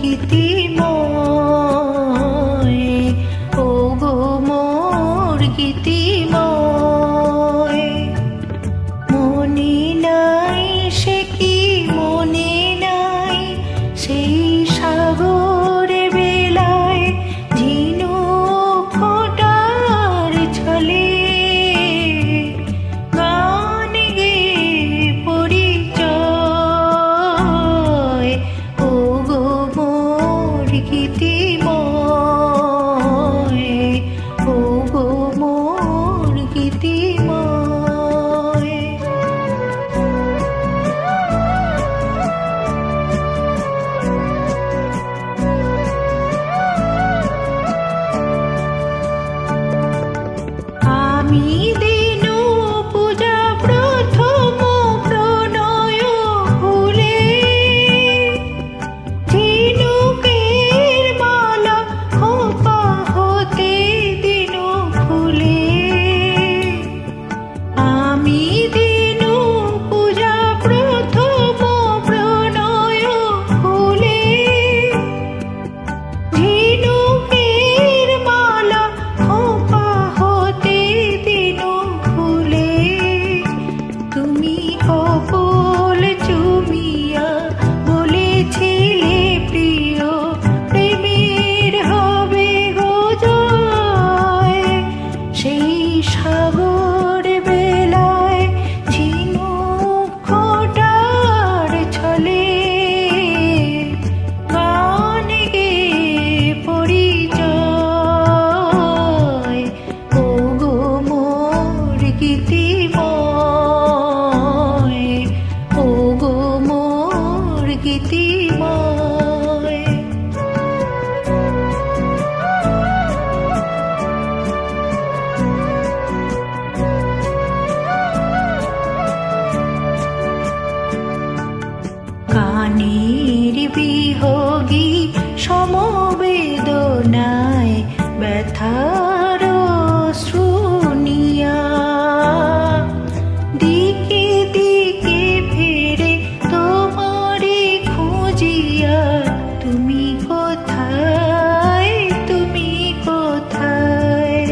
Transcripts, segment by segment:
গীতিময়, ও গো মোর গীতিময়। মনে নাই সে কি মনে নাই সেই সাগর বেলায় ঝিনুক ফোঁটার ছলে গান গেয়ে পরিচয়, ও গো মোর গীতিময়, ও গো মোর গীতিময়। আমি দিনু পূজা প্রথম প্রণয় ফুলে ঝিনুকের মালা খোপা হতে দিনু ফুলে। আমি দিনু পূজা প্রথম প্রণয় ফুলে ঝিনুকের মালা খোপা হতে দিনু ফুলে। তুমি কপল চুমিয়া বলেছিলে প্রিয় প্রেমের হবে গো জয়, সেই সাগর বেলায় ঝিনুক ফোঁটার ছলে গান গেয়ে পরিচয়, ও গো মোর গীতিময়, ও গো মোর গীতিময়। গানের বিহোগী সমবেদনায় ব্যথার শুনিয়া দিকে দিকে ফেরে তোমারে খুঁজিয়া, তুমি কোথায়, তুমি কোথায়।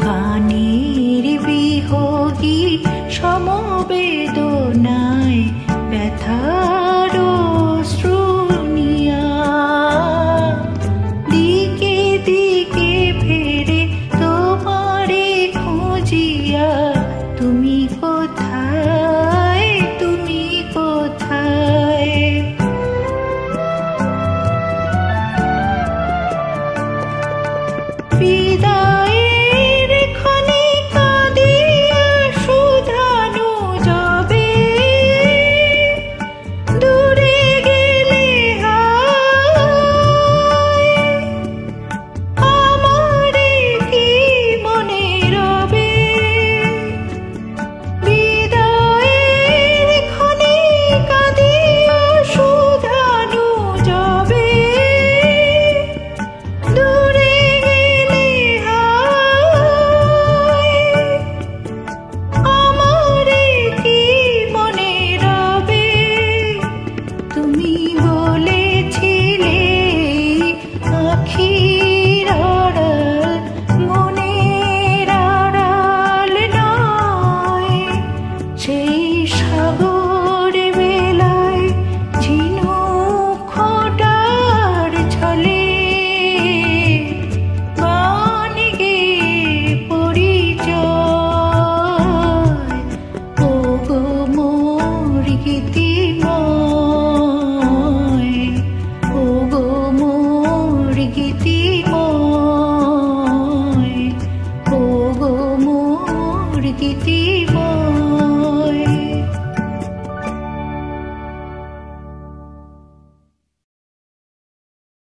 গানের বিহোগী সমবেদনায় ব্যথা